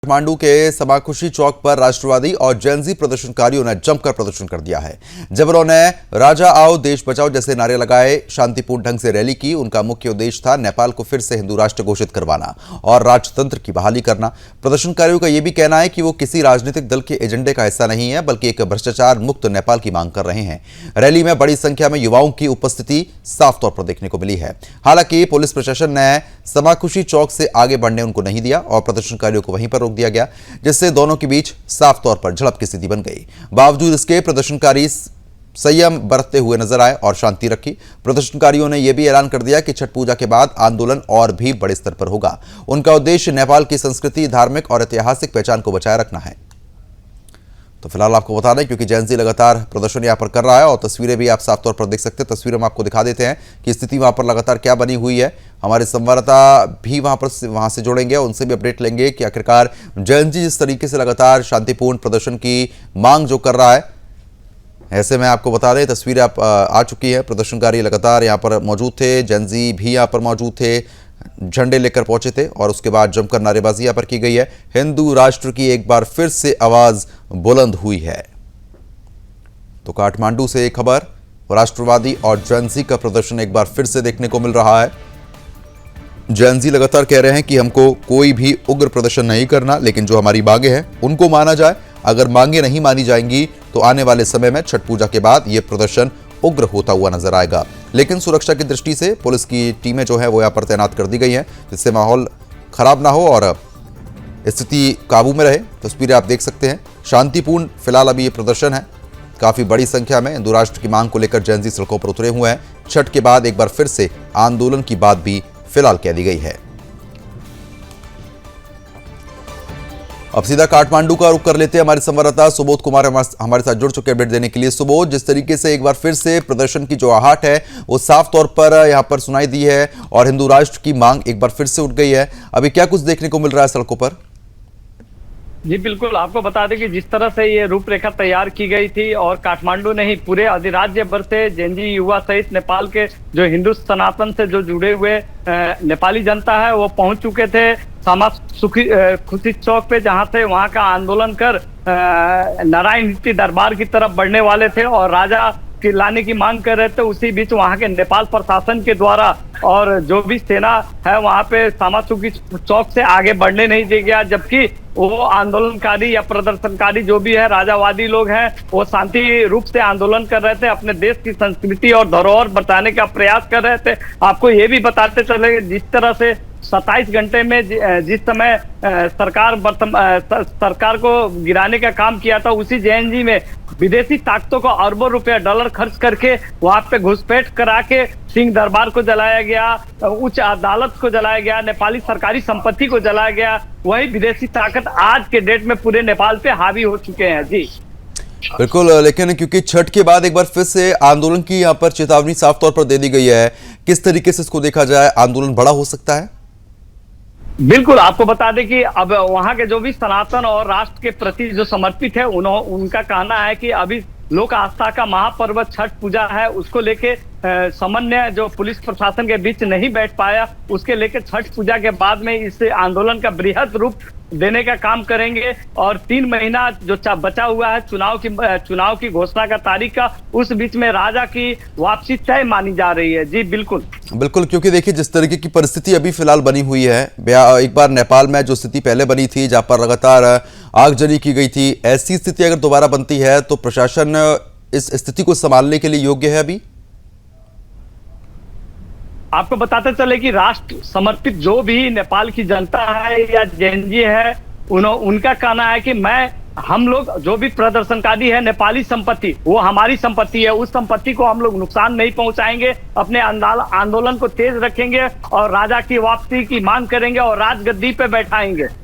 काठमांडू के समाकुशी चौक पर राष्ट्रवादी और जेनजी प्रदर्शनकारियों ने जमकर प्रदर्शन कर दिया है। जब उन्होंने राजा आओ देश बचाओ जैसे नारे लगाए, शांतिपूर्ण ढंग से रैली की। उनका मुख्य उद्देश्य था नेपाल को फिर से हिंदू राष्ट्र घोषित करवाना और राजतंत्र की बहाली करना। प्रदर्शनकारियों का यह भी कहना है कि वो किसी राजनीतिक दल के एजेंडे का हिस्सा नहीं है, बल्कि एक भ्रष्टाचार मुक्त नेपाल की मांग कर रहे हैं। रैली में बड़ी संख्या में युवाओं की उपस्थिति साफ तौर पर देखने को मिली है। हालांकि पुलिस प्रशासन ने समाकुशी चौक से आगे बढ़ने उनको नहीं दिया और प्रदर्शनकारियों को वहीं पर रोक दिया गया, जिससे दोनों के बीच साफ तौर पर झड़प की स्थिति बन गई। बावजूद इसके प्रदर्शनकारी संयम बरतते हुए नजर आए और शांति रखी। प्रदर्शनकारियों ने यह भी ऐलान कर दिया कि छठ पूजा के बाद आंदोलन और भी बड़े स्तर पर होगा। उनका उद्देश्य नेपाल की संस्कृति, धार्मिक और ऐतिहासिक पहचान को बचाए रखना है। तो फिलहाल आपको बता दें, क्योंकि जेनजी लगातार प्रदर्शन यहां पर कर रहा है और तस्वीरें भी आप साफ तौर पर देख सकते हैं। तस्वीरें हम आपको दिखा देते हैं कि स्थिति वहां पर लगातार क्या बनी हुई है। हमारे संवाददाता भी वहां से जुड़ेंगे, उनसे भी अपडेट लेंगे कि आखिरकार जेनजी जिस तरीके से लगातार शांतिपूर्ण प्रदर्शन की मांग जो कर रहा है, ऐसे में आपको बता दें तस्वीरें आप आ चुकी है। प्रदर्शनकारी लगातार यहाँ पर मौजूद थे, जेनजी भी यहाँ पर मौजूद थे, झंडे लेकर पहुंचे थे और उसके बाद जमकर नारेबाजी यहाँ पर की गई है। हिंदू राष्ट्र की एक बार फिर से आवाज बुलंद हुई है। तो काठमांडू से एक खबर, राष्ट्रवादी और जेनजी का प्रदर्शन एक बार फिर से देखने को मिल रहा है। जेनजी लगातार कह रहे हैं कि हमको कोई भी उग्र प्रदर्शन नहीं करना, लेकिन जो हमारी मांगे हैं उनको माना जाए। अगर मांगे नहीं मानी जाएंगी तो आने वाले समय में छठ पूजा के बाद यह प्रदर्शन उग्र होता हुआ नजर आएगा। लेकिन सुरक्षा की दृष्टि से पुलिस की टीमें जो है वो यहाँ पर तैनात कर दी गई हैं, जिससे माहौल खराब ना हो और स्थिति काबू में रहे। तस्वीरें आप देख सकते हैं। शांतिपूर्ण फिलहाल अभी ये प्रदर्शन है। काफी बड़ी संख्या में हिंदू राष्ट्र की मांग को लेकर जेनजी सड़कों पर उतरे हुए हैं। छठ के बाद एक बार फिर से आंदोलन की बात भी फिलहाल कह दी गई है। अब सीधा काठमांडू का रुख कर लेते हैं। हमारे संवाददाता सुबोध कुमार हमारे साथ जुड़ चुके अपडेट देने के लिए। सुबोध, जिस तरीके से एक बार फिर से प्रदर्शन की जो आहट है वो साफ तौर पर यहां पर सुनाई दी है और हिंदू राष्ट्र की मांग एक बार फिर से उठ गई है, अभी क्या कुछ देखने को मिल रहा है सड़कों पर? जी बिल्कुल, आपको बता दें कि जिस तरह से ये रूपरेखा तैयार की गई थी और काठमांडू नहीं पूरे अधिराज्य भर से जेनजी युवा सहित नेपाल के जो हिंदू सनातन से जो जुड़े हुए नेपाली जनता है वो पहुंच चुके थे समाकुशी चौक पे, जहां से वहां का आंदोलन कर नारायण हिट्टी दरबार की तरफ बढ़ने वाले थे और राजा की लाने की मांग कर रहे थे। उसी बीच वहां के नेपाल प्रशासन के द्वारा और जो भी सेना है वहां पे समाकुशी चौक से आगे बढ़ने नहीं दिया गया, जबकि वो आंदोलनकारी या प्रदर्शनकारी जो भी है राजावादी लोग हैं वो शांति रूप से आंदोलन कर रहे थे, अपने देश की संस्कृति और धरोहर बताने का प्रयास कर रहे थे। आपको ये भी बताते चले जिस तरह से 27 घंटे में जिस समय सरकार को गिराने का काम किया था, उसी जेएनजी में विदेशी ताकतों को अरबों रुपया डॉलर खर्च करके वहां पे घुसपैठ करा के सिंह दरबार को जलाया गया, उच्च अदालत को जलाया गया, नेपाली सरकारी संपत्ति को जलाया गया। वही विदेशी ताकत आज के डेट में पूरे नेपाल पे हावी हो चुके हैं। जी बिल्कुल, लेकिन क्योंकि छठ के बाद एक बार फिर से आंदोलन की यहाँ पर चेतावनी साफ तौर पर दे दी गई है, किस तरीके से इसको देखा जाए, आंदोलन बड़ा हो सकता है? बिल्कुल, आपको बता दें कि अब वहां के जो भी सनातन और राष्ट्र के प्रति जो समर्पित है उनका कहना है कि अभी लोक आस्था का महापर्व छठ पूजा है, उसको लेके समन्वय जो पुलिस प्रशासन के बीच नहीं बैठ पाया, उसके लेके छठ पूजा के बाद में इस आंदोलन का बृहद रूप देने का काम करेंगे और 3 महीना जो बचा हुआ है चुनाव की घोषणा का तारीख का, उस बीच में राजा की वापसी तय मानी जा रही है। जी बिल्कुल, क्योंकि देखिए जिस तरीके की परिस्थिति अभी फिलहाल बनी हुई है, एक बार नेपाल में जो स्थिति पहले बनी थी जहां पर लगातार आगजनी की गई थी, ऐसी स्थिति अगर दोबारा बनती है तो प्रशासन इस स्थिति को संभालने के लिए योग्य है? अभी आपको बताते चले कि राष्ट्र समर्पित जो भी नेपाल की जनता है या जेएनजी है, उनका कहना है कि हम लोग जो भी प्रदर्शनकारी है, नेपाली संपत्ति वो हमारी संपत्ति है, उस संपत्ति को हम लोग नुकसान नहीं पहुंचाएंगे, अपने आंदोलन को तेज रखेंगे और राजा की वापसी की मांग करेंगे और राजगद्दी पे बैठाएंगे।